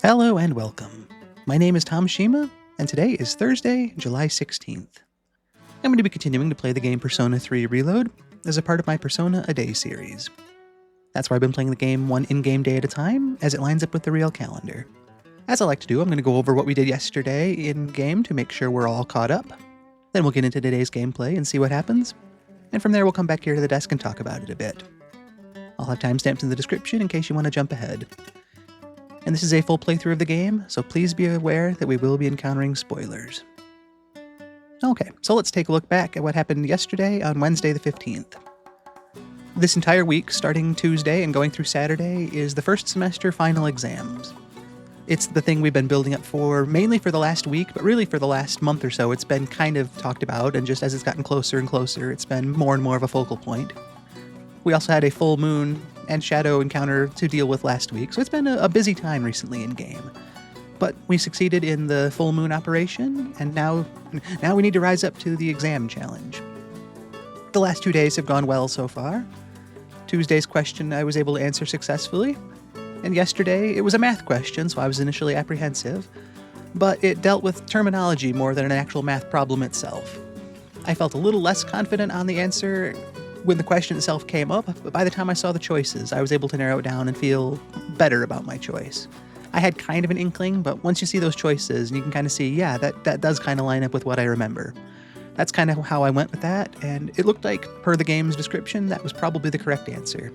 Hello and welcome. My name is Tom Shima, and today is Thursday, July 16th. I'm going to be continuing to play the game Persona 3 Reload as a part of my Persona A Day series. That's where I've been playing the game one in-game day at a time, as it lines up with the real calendar. As I like to do, I'm going to go over what we did yesterday in-game to make sure we're all caught up. Then we'll get into today's gameplay and see what happens. And from there, we'll come back here to the desk and talk about it a bit. I'll have timestamps in the description in case you want to jump ahead. And this is a full playthrough of the game, so please be aware that we will be encountering spoilers. Okay, so let's take a look back at what happened yesterday on Wednesday the 15th. This entire week, starting Tuesday and going through Saturday, is the first semester final exams. It's the thing we've been building up for, mainly for the last week, but really for the last month or so. It's been kind of talked about, and just as it's gotten closer and closer, it's been more and more of a focal point. We also had a full moon and shadow encounter to deal with last week, so it's been a busy time recently in-game. But we succeeded in the full moon operation, and now we need to rise up to the exam challenge. The last 2 days have gone well so far. Tuesday's question I was able to answer successfully, and yesterday it was a math question, so I was initially apprehensive, but it dealt with terminology more than an actual math problem itself. I felt a little less confident on the answer when the question itself came up, but by the time I saw the choices, I was able to narrow it down and feel better about my choice. I had kind of an inkling, but once you see those choices, you can kind of see, yeah, that does kind of line up with what I remember. That's kind of how I went with that, and it looked like, per the game's description, that was probably the correct answer.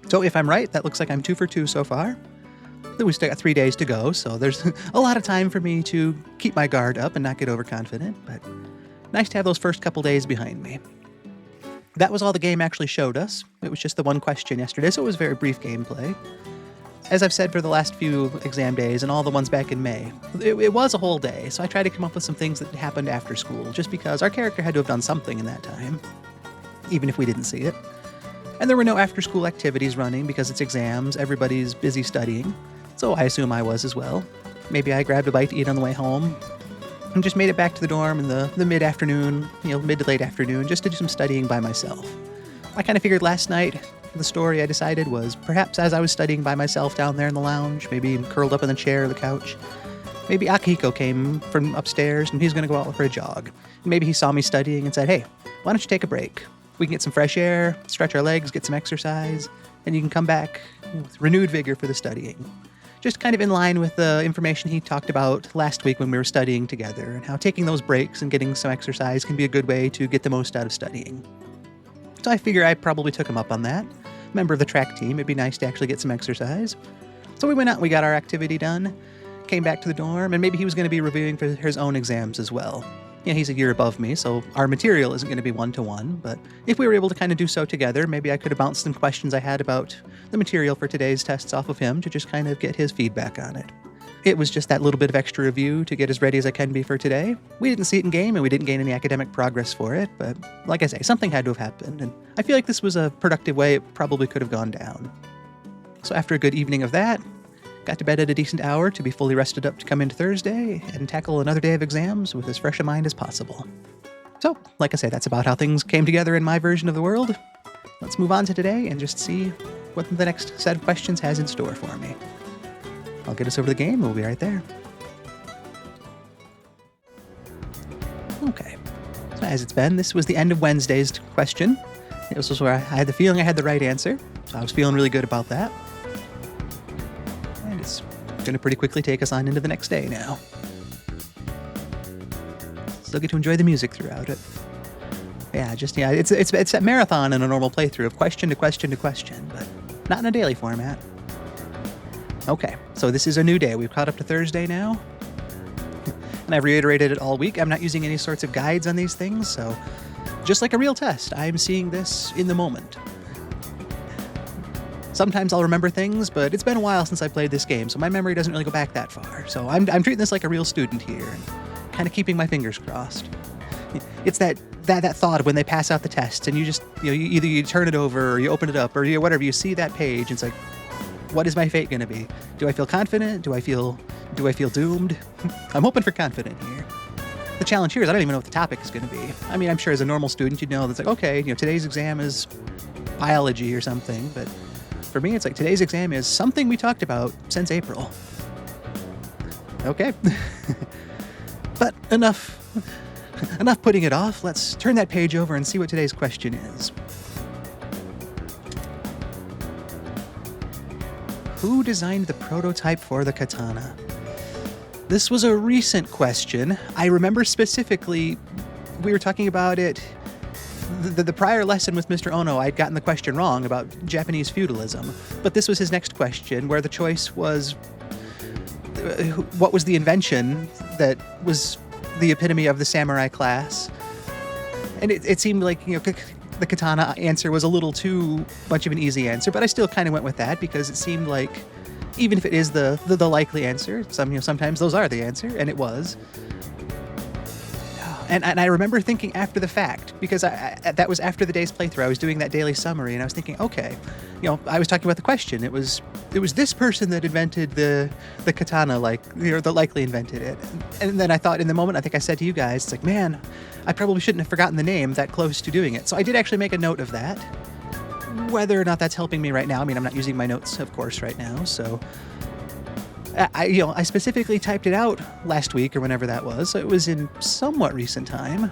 So if I'm right, that looks like I'm 2 for 2 so far. Then we still got 3 days to go, so there's a lot of time for me to keep my guard up and not get overconfident, but nice to have those first couple days behind me. That was all the game actually showed us. It was just the one question yesterday, so it was very brief gameplay. As I've said for the last few exam days and all the ones back in May, it was a whole day, so I tried to come up with some things that happened after school, just because our character had to have done something in that time, even if we didn't see it. And there were no after-school activities running because it's exams, everybody's busy studying, so I assume I was as well. Maybe I grabbed a bite to eat on the way home, and just made it back to the dorm in the mid-afternoon, mid to late afternoon, just to do some studying by myself. I kind of figured last night, the story I decided was perhaps as I was studying by myself down there in the lounge, maybe curled up in the chair or the couch, maybe Akihiko came from upstairs and he's going to go out for a jog. Maybe he saw me studying and said, hey, why don't you take a break? We can get some fresh air, stretch our legs, get some exercise, and you can come back with renewed vigor for the studying. Just kind of in line with the information he talked about last week when we were studying together, and how taking those breaks and getting some exercise can be a good way to get the most out of studying. So I figure I probably took him up on that. Member of the track team, it'd be nice to actually get some exercise. So we went out and we got our activity done, came back to the dorm, and maybe he was going to be reviewing for his own exams as well. He's a year above me, so our material isn't going to be one-to-one, but if we were able to kind of do so together, maybe I could have bounced some questions I had about the material for today's tests off of him to just kind of get his feedback on it. It was just that little bit of extra review to get as ready as I can be for today. We didn't see it in game, and we didn't gain any academic progress for it, but like I say, something had to have happened, and I feel like this was a productive way it probably could have gone down. So after a good evening of that, got to bed at a decent hour to be fully rested up to come into Thursday and tackle another day of exams with as fresh a mind as possible. So, like I say, that's about how things came together in my version of the world. Let's move on to today and just see what the next set of questions has in store for me. I'll get us over to the game and we'll be right there. Okay, so as it's been, this was the end of Wednesday's question. This was where I had the feeling I had the right answer, so I was feeling really good about that. It's going to pretty quickly take us on into the next day now. Still get to enjoy the music throughout it. It's that marathon in a normal playthrough of question to question to question, but not in a daily format. Okay, so this is a new day. We've caught up to Thursday now. And I've reiterated it all week. I'm not using any sorts of guides on these things, so just like a real test, I'm seeing this in the moment. Sometimes I'll remember things, but it's been a while since I played this game, so my memory doesn't really go back that far. So I'm treating this like a real student here, and kind of keeping my fingers crossed. It's that thought of when they pass out the tests, and you just, either you turn it over, or you open it up, or whatever, you see that page, and it's like, what is my fate going to be? Do I feel confident? Do I feel doomed? I'm hoping for confident here. The challenge here is I don't even know what the topic is going to be. I mean, I'm sure as a normal student, you'd know that's like, okay, today's exam is biology or something, but for me, it's like today's exam is something we talked about since April. Okay. But enough putting it off. Let's turn that page over and see what today's question is. Who designed the prototype for the katana? This was a recent question. I remember specifically, we were talking about it, the prior lesson with Mr. Ono, I'd gotten the question wrong about Japanese feudalism, but this was his next question, where the choice was, what was the invention that was the epitome of the samurai class? And it seemed like, the katana answer was a little too much of an easy answer, but I still kind of went with that because it seemed like, even if it is the likely answer, sometimes those are the answer, and it was. And I remember thinking after the fact, because that was after the day's playthrough, I was doing that daily summary, and I was thinking, okay, I was talking about the question. It was this person that invented the katana, that likely invented it. And then I thought in the moment, I think I said to you guys, it's like, man, I probably shouldn't have forgotten the name that close to doing it. So I did actually make a note of that. Whether or not that's helping me right now, I'm not using my notes, of course, right now, so I specifically typed it out last week or whenever that was, so it was in somewhat recent time.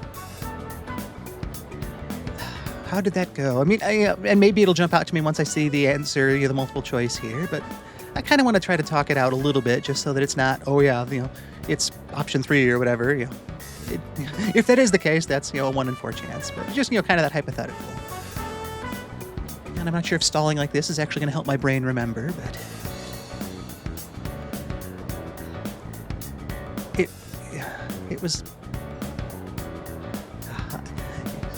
How did that go? And maybe it'll jump out to me once I see the answer, the multiple choice here, but I kind of want to try to talk it out a little bit just so that it's not, it's option 3 or whatever, if that is the case, that's, a 1 in 4 chance, but just, kind of that hypothetical. And I'm not sure if stalling like this is actually going to help my brain remember, but it was...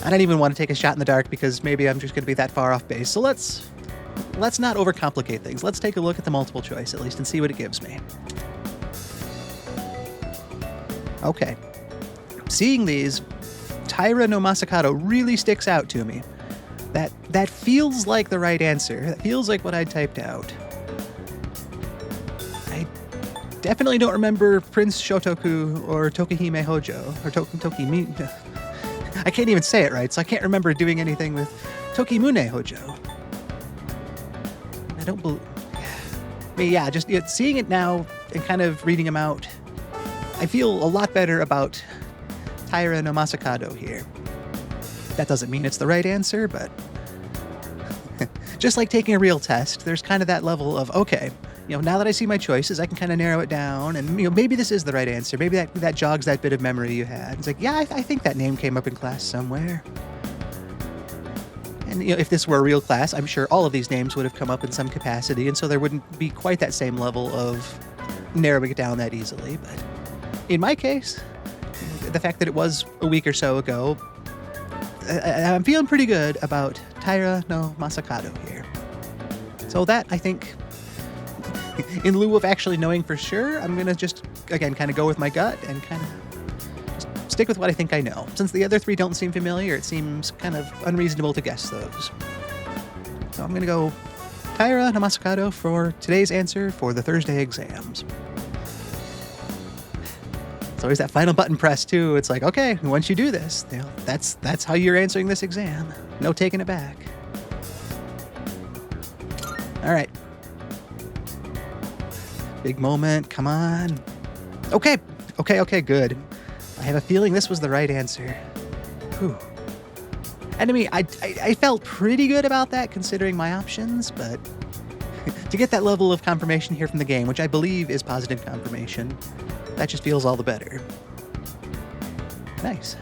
I don't even want to take a shot in the dark because maybe I'm just going to be that far off base. So let's not overcomplicate things. Let's take a look at the multiple choice at least and see what it gives me. Okay. Seeing these, Taira no Masakado really sticks out to me. That feels like the right answer. That feels like what I typed out. I definitely don't remember Prince Shotoku or Tokihime Hojo, or Tokimune. I can't even say it right, so I can't remember doing anything with Tokimune Hojo. I don't believe... just seeing it now and kind of reading them out, I feel a lot better about Taira no Masakado here. That doesn't mean it's the right answer, but just like taking a real test, there's kind of that level of, okay, now that I see my choices, I can kind of narrow it down, and maybe this is the right answer. Maybe that jogs that bit of memory you had. It's like, yeah, I think that name came up in class somewhere. And if this were a real class, I'm sure all of these names would have come up in some capacity, and so there wouldn't be quite that same level of narrowing it down that easily. But in my case, the fact that it was a week or so ago, I'm feeling pretty good about Taira no Masakado here. So that, I think, in lieu of actually knowing for sure, I'm going to just, again, kind of go with my gut and kind of just stick with what I think I know. Since the other 3 don't seem familiar, it seems kind of unreasonable to guess those. So I'm going to go Taira no Masakado for today's answer for the Thursday exams. It's always that final button press, too. It's like, okay, once you do this, that's how you're answering this exam. No taking it back. All right. Big moment. Come on. Okay, good. I have a feeling this was the right answer. Whew. And I felt pretty good about that considering my options, but to get that level of confirmation here from the game, which I believe is positive confirmation, that just feels all the better. Nice.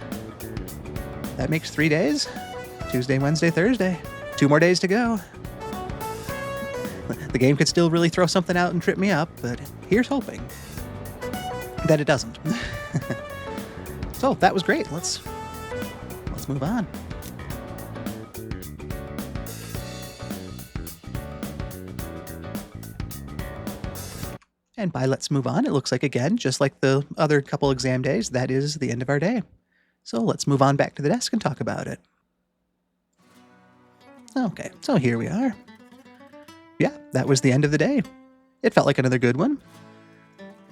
That makes 3 days. Tuesday, Wednesday, Thursday. 2 more days to go. The game could still really throw something out and trip me up, but here's hoping that it doesn't. So that was great. Let's move on. And by let's move on, it looks like, again, just like the other couple exam days, that is the end of our day. So let's move on back to the desk and talk about it. Okay, so here we are. Yeah, that was the end of the day. It felt like another good one.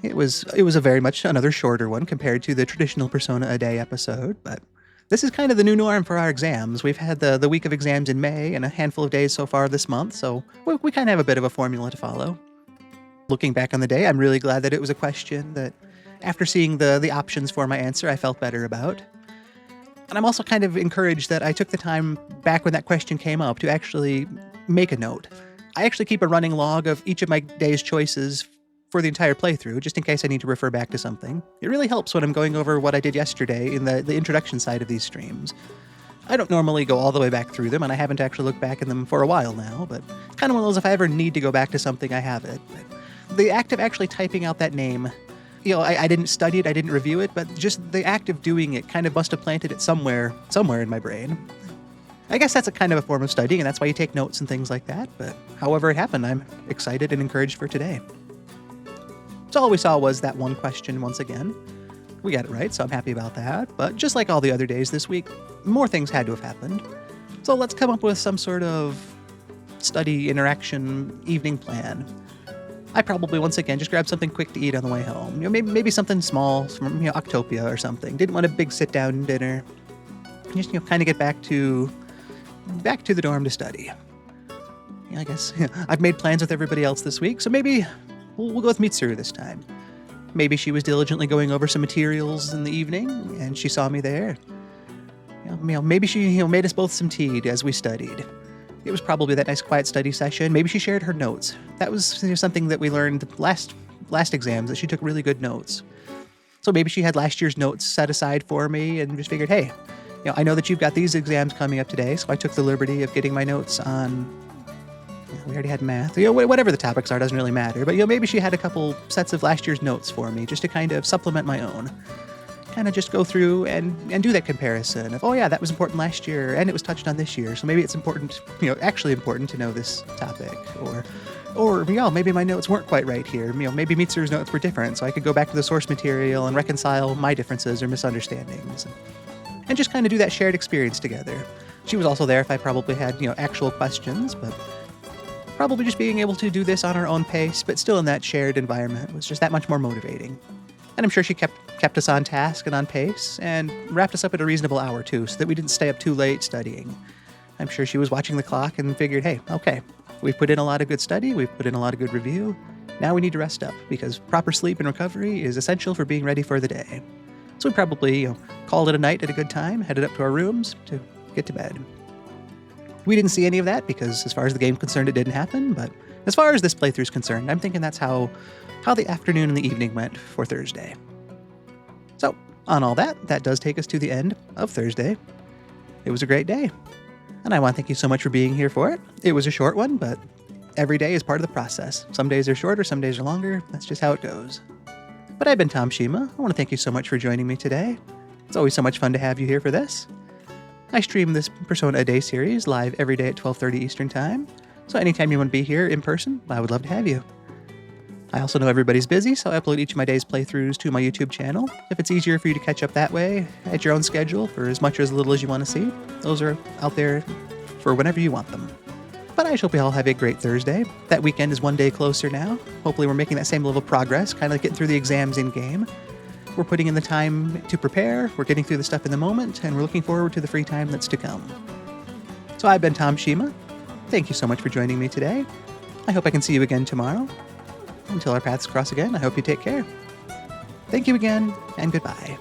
It was a very much another shorter one compared to the traditional Persona a Day episode, but this is kind of the new norm for our exams. We've had the week of exams in May and a handful of days so far this month, so we kind of have a bit of a formula to follow. Looking back on the day, I'm really glad that it was a question that, after seeing the options for my answer, I felt better about. And I'm also kind of encouraged that I took the time back when that question came up to actually make a note. I actually keep a running log of each of my day's choices for the entire playthrough, just in case I need to refer back to something. It really helps when I'm going over what I did yesterday in the introduction side of these streams. I don't normally go all the way back through them, and I haven't actually looked back in them for a while now, but it's kind of one of those, if I ever need to go back to something, I have it. But the act of actually typing out that name, I didn't study it, I didn't review it, but just the act of doing it kind of must have planted it somewhere in my brain. I guess that's a kind of a form of studying, and that's why you take notes and things like that, but however it happened, I'm excited and encouraged for today. So all we saw was that one question once again. We got it right, so I'm happy about that, but just like all the other days this week, more things had to have happened. So let's come up with some sort of study, interaction, evening plan. I probably, once again, just grabbed something quick to eat on the way home. Maybe something small from, Octopia or something. Didn't want a big sit-down dinner. Just, kind of get back to the dorm to study. I guess I've made plans with everybody else this week, so maybe we'll go with Mitsuru this time. Maybe she was diligently going over some materials in the evening, and she saw me there. Maybe she made us both some tea as we studied. It was probably that nice quiet study session. Maybe she shared her notes. That was something that we learned last exams, that she took really good notes. So maybe she had last year's notes set aside for me and just figured, hey, I know that you've got these exams coming up today, so I took the liberty of getting my notes on, we already had math. Whatever the topics are, doesn't really matter. But maybe she had a couple sets of last year's notes for me just to kind of supplement my own. Kind of just go through and do that comparison of, that was important last year and it was touched on this year, so maybe it's important, actually important to know this topic, or maybe my notes weren't quite right here. Maybe Mitsuru's notes were different, so I could go back to the source material and reconcile my differences or misunderstandings, and just kind of do that shared experience together. She was also there if I probably had actual questions, but probably just being able to do this on our own pace, but still in that shared environment, was just that much more motivating. And I'm sure she kept us on task and on pace, and wrapped us up at a reasonable hour too, so that we didn't stay up too late studying. I'm sure she was watching the clock and figured, hey, okay, we've put in a lot of good study, we've put in a lot of good review, now we need to rest up, because proper sleep and recovery is essential for being ready for the day. So we probably called it a night at a good time, headed up to our rooms to get to bed. We didn't see any of that, because as far as the game's concerned, it didn't happen, but as far as this playthrough's concerned, I'm thinking that's how the afternoon and the evening went for Thursday. So, on all that does take us to the end of Thursday. It was a great day, and I want to thank you so much for being here for it. It was a short one, but every day is part of the process. Some days are shorter, some days are longer. That's just how it goes. But I've been Tom Shima. I want to thank you so much for joining me today. It's always so much fun to have you here for this. I stream this Persona A Day series live every day at 12:30 Eastern Time, so anytime you want to be here in person, I would love to have you. I also know everybody's busy, so I upload each of my day's playthroughs to my YouTube channel. If it's easier for you to catch up that way, at your own schedule, for as much or as little as you want to see, those are out there for whenever you want them. But I hope you all have a great Thursday. That weekend is one day closer now. Hopefully we're making that same level of progress, kind of like getting through the exams in-game. We're putting in the time to prepare, we're getting through the stuff in the moment, and we're looking forward to the free time that's to come. So I've been Tom Shima. Thank you so much for joining me today. I hope I can see you again tomorrow. Until our paths cross again, I hope you take care. Thank you again, and goodbye.